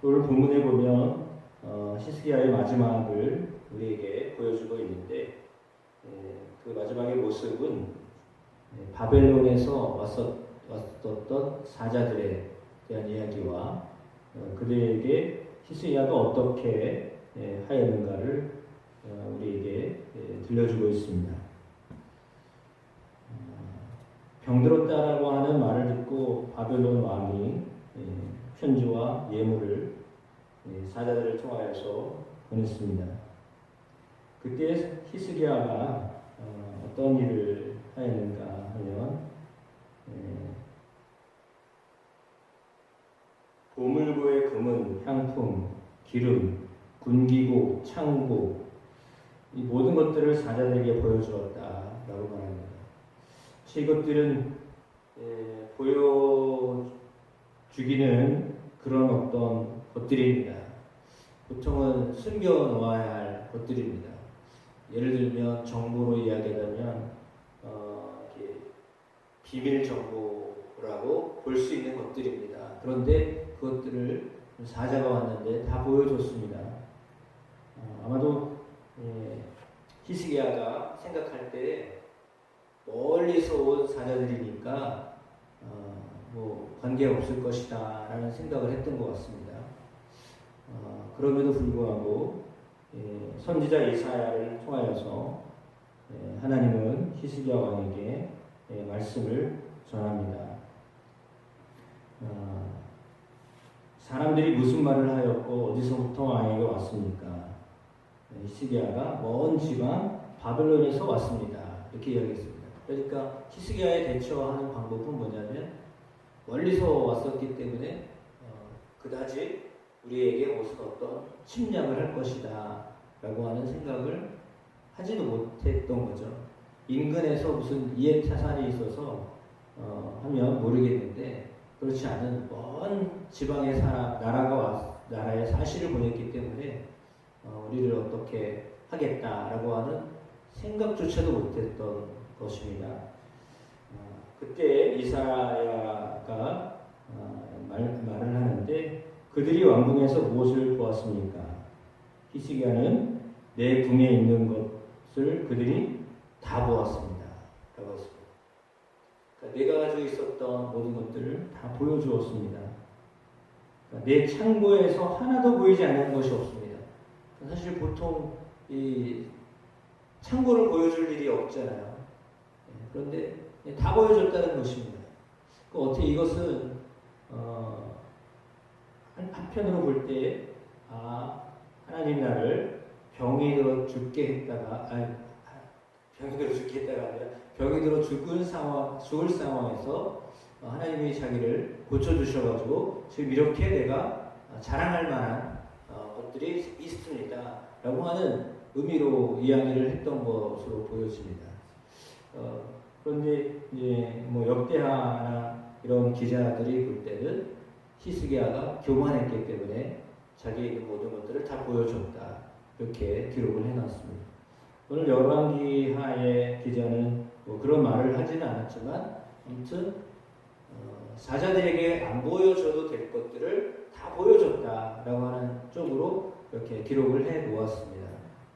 오늘 본문에 보면 히스기야의 마지막을 우리에게 보여주고 있는데 그 마지막의 모습은 바벨론에서 왔었던 사자들에 대한 이야기와 그들에게 히스기야가 어떻게 하였는가를 우리에게 들려주고 있습니다. 병들었다라고 하는 말을 듣고 바벨론 왕이 편지와 예물을 사자들을 통하여서 보냈습니다. 그때 히스기야가 어떤 일을 하였는가 하면 보물고의 금은, 향품, 기름, 군기고, 창고 이 모든 것들을 사자들에게 보여주었다라고 말합니다. 이것들은 보여주기는 그런 어떤 것들입니다. 보통은 숨겨놓아야 할 것들입니다. 예를 들면 정보로 이야기하자면 비밀 정보라고 볼 수 있는 것들입니다. 그런데 그것들을 사자가 왔는데 다 보여줬습니다. 아마도 히스기야가 생각할 때 멀리서 온 사자들이니까 뭐 관계없을 것이다 라는 생각을 했던 것 같습니다. 그럼에도 불구하고 선지자 이사야를 통하여서 하나님은 히스기야 왕에게 말씀을 전합니다. 사람들이 무슨 말을 하였고 어디서부터 왕에게 왔습니까? 히스기야가 먼 지방 바벨론에서 왔습니다. 이렇게 이야기했습니다. 그러니까 히스기야에 대처하는 방법은 뭐냐면 멀리서 왔었기 때문에 그다지 우리에게 어떤 침략을 할 것이다 라고 하는 생각을 하지도 못했던 거죠. 인근에서 무슨 이해타산이 있어서 하면 모르겠는데 그렇지 않은 먼 지방의 나라의 사실을 보냈기 때문에 우리를 어떻게 하겠다라고 하는 생각조차도 못했던 것입니다. 그때 이사야가 말을 하는데 그들이 왕궁에서 무엇을 보았습니까? 히스기야는 내 궁에 있는 것을 그들이 다 보았습니다. 라고 했습니다. 그러니까 내가 가지고 있었던 모든 것들을 다 보여주었습니다. 그러니까 내 창고에서 하나도 보이지 않는 것이 없습니다. 사실 보통 이 창고를 보여줄 일이 없잖아요. 그런데 다 보여줬다는 것입니다. 어떻게 이것은 한편으로 볼 때 하나님 나를 병이 들어 죽게 했다가 병이 들어 아니라 병이 들어 죽을 상황에서 하나님이 자기를 고쳐주셔가지고 지금 이렇게 내가 자랑할 만한 것들이 있습니다. 라고 하는 의미로 이야기를 했던 것으로 보여집니다. 그런데 이제 뭐 역대하나 이런 기자들이 볼 때는 히스기야가 교만했기 때문에 자기의 있는 모든 것들을 다 보여줬다 이렇게 기록을 해놨습니다. 오늘 열왕기하의 기자는 뭐 그런 말을 하지는 않았지만 아무튼 사자들에게 안 보여줘도 될 것들을 다 보여줬다라고 하는 쪽으로 이렇게 기록을 해 놓았습니다.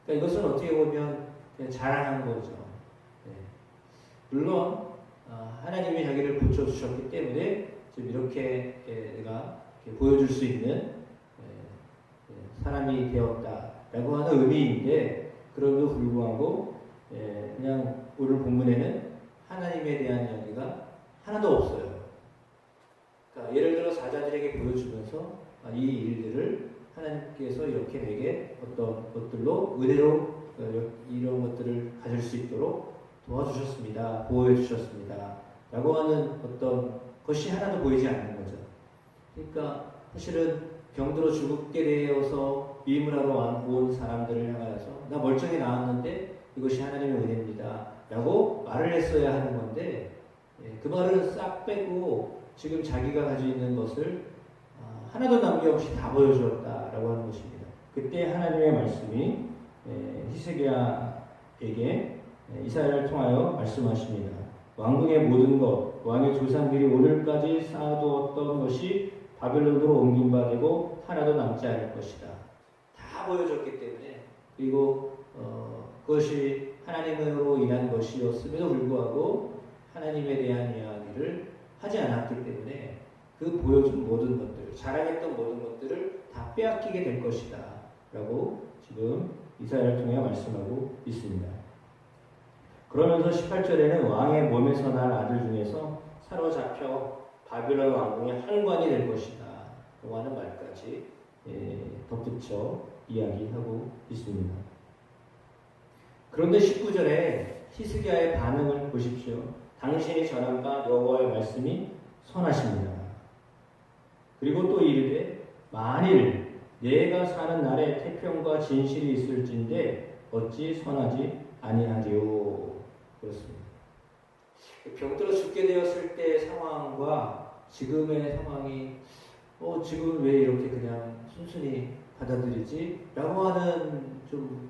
그러니까 이것은 어떻게 보면 그냥 자랑한 거죠. 물론 하나님이 자기를 고쳐주셨기 때문에 지금 이렇게 내가 이렇게 보여줄 수 있는 사람이 되었다라고 하는 의미인데 그럼에도 불구하고 그냥 오늘 본문에는 하나님에 대한 이야기가 하나도 없어요. 그러니까 예를 들어 사자들에게 보여주면서 이 일들을 하나님께서 이렇게 내게 어떤 것들로 은혜로 이런 것들을 가질 수 있도록 도와주셨습니다. 보호해 주셨습니다. 라고 하는 어떤 것이 하나도 보이지 않는 거죠. 그러니까 사실은 병들어 죽게 되어서 위임하러 온 사람들을 향하여서 나 멀쩡히 나왔는데 이것이 하나님의 은혜입니다. 라고 말을 했어야 하는 건데 그 말을 싹 빼고 지금 자기가 가지고 있는 것을 하나도 남김없이 다 보여주었다라고 하는 것입니다. 그때 하나님의 말씀이 히스기야에게 이사야를 통하여 말씀하십니다. 왕궁의 모든 것, 왕의 조상들이 오늘까지 쌓아두었던 것이 바벨론으로 옮긴 바 되고 하나도 남지 않을 것이다. 다 보여줬기 때문에 그리고 그것이 하나님으로 인한 것이었음에도 불구하고 하나님에 대한 이야기를 하지 않았기 때문에 그 보여준 모든 것들, 자랑했던 모든 것들을 다 빼앗기게 될 것이다 라고 지금 이사야를 통해 말씀하고 있습니다. 그러면서 18절에는 왕의 몸에서 난 아들 중에서 사로잡혀 바빌론 왕궁의 한관이 될 것이다 라고 하는 말까지 덧붙여 이야기하고 있습니다. 그런데 19절에 히스기야의 반응을 보십시오. 당신이 전한 바 여호와의 말씀이 선하십니다. 그리고 또 이르되 만일 내가 사는 날에 태평과 진실이 있을진데 어찌 선하지 아니하리요. 그렇습니다. 병들어 죽게 되었을 때의 상황과 지금의 상황이 지금 왜 이렇게 그냥 순순히 받아들이지? 라고 하는 좀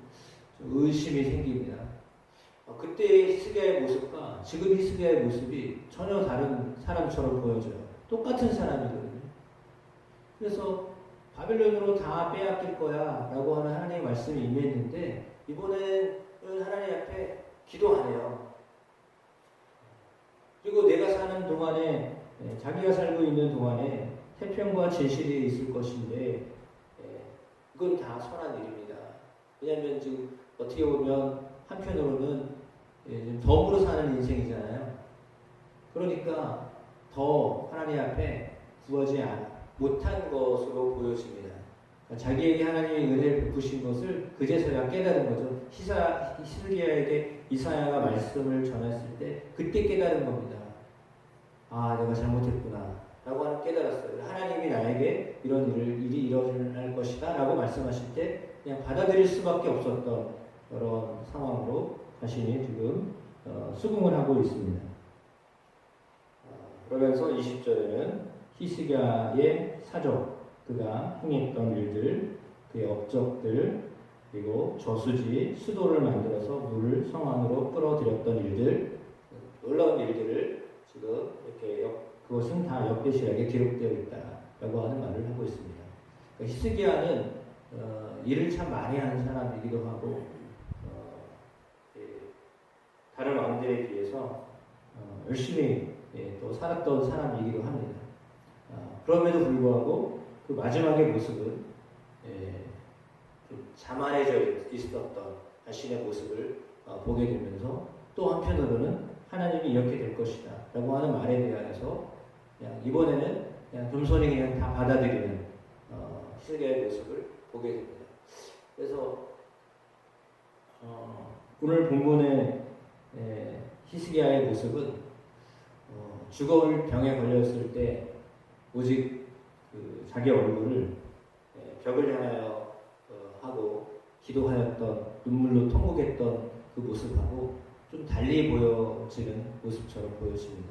의심이 생깁니다. 그때의 히스기야의 모습과 지금 히스기야의 모습이 전혀 다른 사람처럼 보여져요. 똑같은 사람이거든요. 그래서 바벨론으로 다 빼앗길 거야 라고 하는 하나님의 말씀이 임했는데 이번에는 하나님 앞에 기도 안 해요. 그리고 내가 사는 동안에 자기가 살고 있는 동안에 태평과 진실이 있을 것인데 이건 다 선한 일입니다. 왜냐하면 지금 어떻게 보면 한편으로는 덤으로 사는 인생이잖아요. 그러니까 더 하나님 앞에 구하지 못한 것으로 보여집니다. 자기에게 하나님의 은혜를 베푸신 것을 그제서야 깨달은 거죠. 히스기야에게 이사야가 말씀을 전했을 때 그때 깨달은 겁니다. 아, 내가 잘못했구나 라고 하는 깨달았어요. 하나님이 나에게 이런 일이 일어날 것이다 라고 말씀하실 때 그냥 받아들일 수밖에 없었던 그런 상황으로 자신이 지금 수긍을 하고 있습니다. 그러면서 20절에는 히스기야의 사적, 그가 행했던 일들, 그의 업적들, 그리고 저수지, 수도를 만들어서 물을 성 안으로 끌어들였던 일들, 놀라운 일들을 지금 이렇게 그것은 다 역대시하게 기록되어 있다라고 하는 말을 하고 있습니다. 그러니까 히스기야는 일을 참 많이 하는 사람이기도 하고 다른 왕들에 비해서 열심히 또 살았던 사람이기도 합니다. 그럼에도 불구하고 그 마지막의 모습은 자만해져 있었던 자신의 모습을 보게 되면서 또 한편으로는 하나님이 이렇게 될 것이다 라고 하는 말에 대해서 그냥 이번에는 그냥 겸손히 그냥 다 받아들이는 히스기야의 모습을 보게 됩니다. 그래서 오늘 본문의 히스기야의 모습은 죽어올 병에 걸렸을 때 오직 자기 얼굴을 벽을 향하여 하고 기도하였던 눈물로 통곡했던 그 모습하고 좀 달리 보여지는 모습처럼 보여집니다.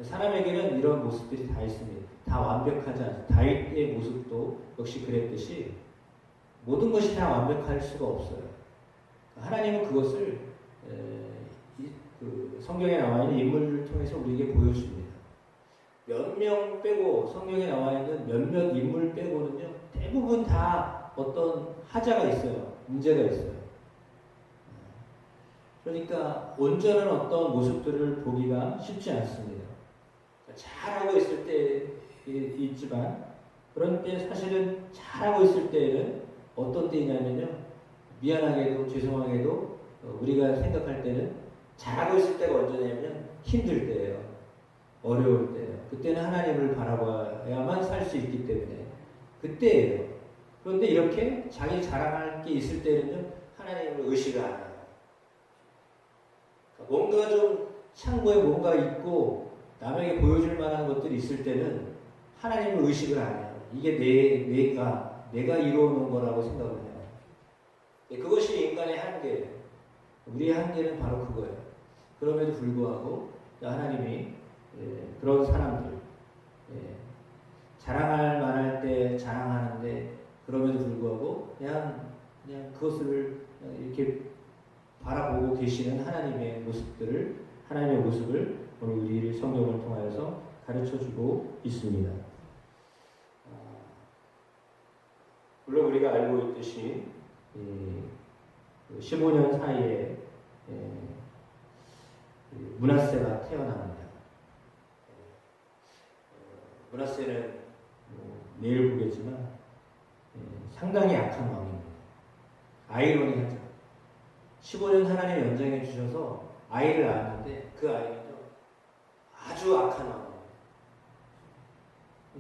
사람에게는 이런 모습들이 다 있습니다. 다 완벽하지 않습니다. 다윗의 모습도 역시 그랬듯이 모든 것이 다 완벽할 수가 없어요. 하나님은 그것을 성경에 나와 있는 인물을 통해서 우리에게 보여줍니다. 몇 명 빼고 성경에 나와 있는 몇몇 인물 빼고는요 대부분 다 어떤 하자가 있어요. 문제가 있어요. 그러니까 온전한 어떤 모습들을 보기가 쉽지 않습니다. 잘하고 있을 때 있지만 그런 때 사실은 잘하고 있을 때에는 어떤 때이냐면요 미안하게도 죄송하게도 우리가 생각할 때는 잘하고 있을 때가 언제냐면 힘들 때예요. 어려울 때예요. 그때는 하나님을 바라봐야만 살 수 있기 때문에 그때예요. 그런데 이렇게 자기 자랑할 게 있을 때는요 하나님을 의식을 안 해요. 뭔가 좀 창고에 뭔가 있고 남에게 보여줄 만한 것들이 있을 때는 하나님을 의식을 안 해요. 이게 내가 이루어놓은 거라고 생각을 해요. 그것이 인간의 한계예요. 우리의 한계는 바로 그거예요. 그럼에도 불구하고 하나님이 그런 사람들 자랑할 만할 때 자랑하는데 그럼에도 불구하고 그냥 그것을 이렇게 바라보고 계시는 하나님의 모습을 오늘 우리 성경을 통하여서 가르쳐주고 있습니다. 물론 우리가 알고 있듯이 15년 사이에 므낫세가 태어납니다. 므낫세는 내일 보겠지만 상당히 약한 왕입니다. 아이러니하죠. 15년 하나님 연장해 주셔서 아이를 낳았는데 그 아이는요 아주 악한 왕이에요.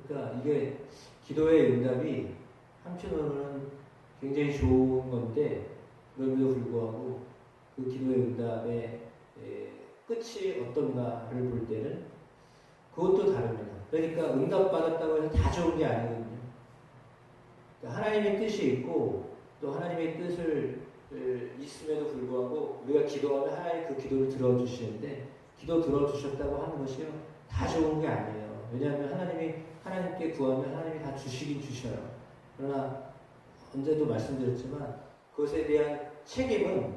그러니까 이게 기도의 응답이 한편으로는 굉장히 좋은 건데 그럼에도 불구하고 그 기도의 응답의 끝이 어떤가를 볼 때는 그것도 다릅니다. 그러니까 응답받았다고 해서 다 좋은 게 아니거든요. 그러니까 하나님의 뜻이 있고 또 하나님의 뜻을 있음에도 불구하고 우리가 기도하면 하나님 그 기도를 들어주시는데 기도 들어주셨다고 하는 것이요 다 좋은 게 아니에요. 왜냐하면 하나님께 구하면 하나님이 다 주시긴 주셔요. 그러나 언제도 말씀드렸지만 그것에 대한 책임은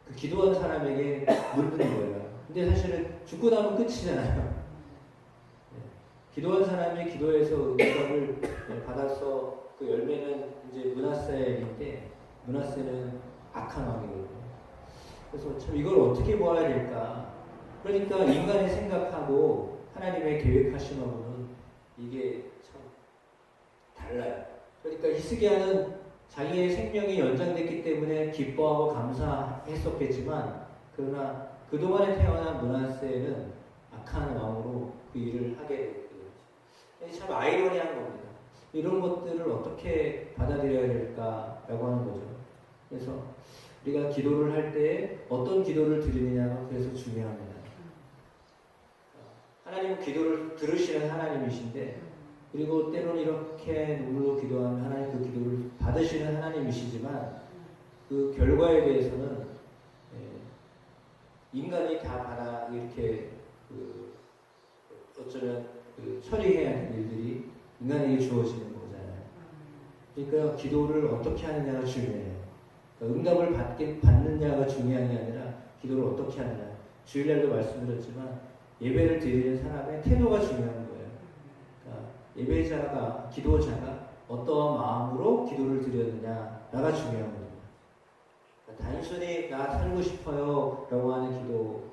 그 기도한 사람에게 묻는 거예요. 근데 사실은 죽고 나면 끝이잖아요. 기도한 사람이 기도해서 응답을 받아서 그 열매는 이제 므낫세인데 므낫세는 악한 왕이거든요. 그래서 참 이걸 어떻게 보아야 될까? 그러니까 인간이 생각하고 하나님의 계획하심하고는 이게 참 달라요. 그러니까 히스기야는 자기의 생명이 연장됐기 때문에 기뻐하고 감사했었겠지만 그러나 그동안에 태어난 므낫세는 악한 왕으로 그 일을 하게 됐거든요. 참 아이러니한 겁니다. 이런 것들을 어떻게 받아들여야 될까라고 하는 거죠. 그래서 우리가 기도를 할 때 어떤 기도를 드리느냐가 그래서 중요합니다. 하나님은 기도를 들으시는 하나님이신데 그리고 때로는 이렇게 눈물로 기도하면 하나님 그 기도를 받으시는 하나님이시지만 그 결과에 대해서는 인간이 다 받아 이렇게 어쩌면 처리해야 할 일들이 인간에게 주어지는 거잖아요. 그러니까 기도를 어떻게 하느냐가 중요해요. 그러니까 응답을 받느냐가 중요한 게 아니라 기도를 어떻게 하느냐. 주일날도 말씀드렸지만 예배를 드리는 사람의 태도가 중요한 거예요. 그러니까 예배자가, 기도자가 어떠한 마음으로 기도를 드렸느냐가 중요한 거예요. 그러니까 단순히 나 살고 싶어요 라고 하는 기도,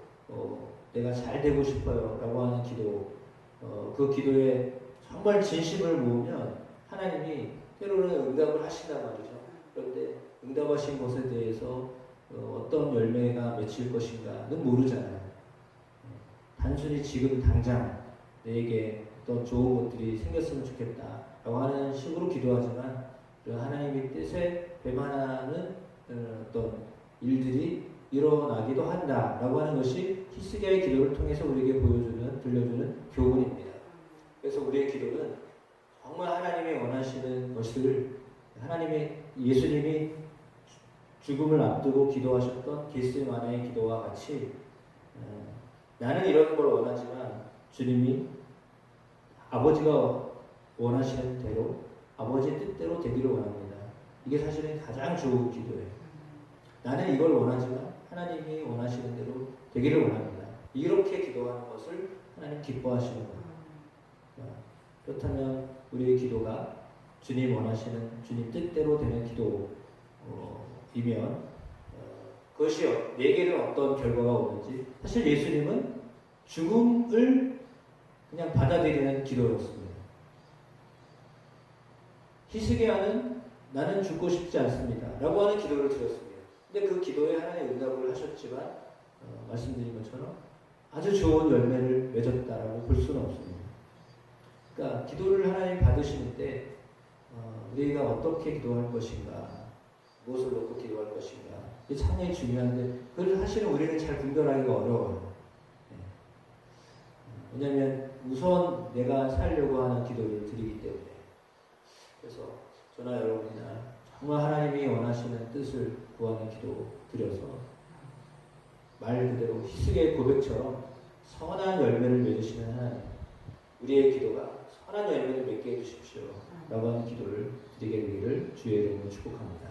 내가 잘 되고 싶어요 라고 하는 기도, 그 기도에 정말 진심을 모으면 하나님이 때로는 응답을 하신단 말이죠. 그런데 응답하신 것에 대해서 어떤 열매가 맺힐 것인가는 모르잖아요. 단순히 지금 당장 내게 어떤 좋은 것들이 생겼으면 좋겠다 라고 하는 식으로 기도하지만 하나님의 뜻에 배반하는 어떤 일들이 일어나기도 한다라고 하는 것이 히스기야의 기도를 통해서 우리에게 들려주는 교훈입니다. 그래서 우리의 기도는 정말 하나님이 원하시는 것을 예수님이 죽음을 앞두고 기도하셨던 겟세마네의 기도와 같이 나는 이런 걸 원하지만 주님이 아버지가 원하시는 대로 아버지의 뜻대로 되기를 원합니다. 이게 사실은 가장 좋은 기도예요. 나는 이걸 원하지만 하나님이 원하시는 대로 되기를 원합니다. 이렇게 기도하는 것을 하나님 기뻐하시는 겁니다. 그렇다면 우리의 기도가 주님 원하시는 주님 뜻대로 되는 기도이면 그것이 내게는 어떤 결과가 오는지 사실 예수님은 죽음을 그냥 받아들이는 기도였습니다. 히스기야는 나는 죽고 싶지 않습니다 라고 하는 기도를 드렸습니다. 근데 그 기도에 하나님 응답을 하셨지만 말씀드린 것처럼 아주 좋은 열매를 맺었다라고 볼 수는 없습니다. 그러니까 기도를 하나님 받으시는 때 우리가 어떻게 기도할 것인가, 무엇을 놓고 기도할 것인가 이게 상당히 중요한데 그걸 사실은 우리는 잘 분별하기가 어려워요. 왜냐하면 우선 내가 살려고 하는 기도를 드리기 때문에. 그래서 저나 여러분이나 정말 하나님이 원하시는 뜻을 구하는 기도 드려서 말 그대로 히스기야의 고백처럼 선한 열매를 맺으시는 하나님, 우리의 기도가 선한 열매를 맺게 해주십시오 라고 하는 기도를 드리게 되기를 주의 이름으로 축복합니다.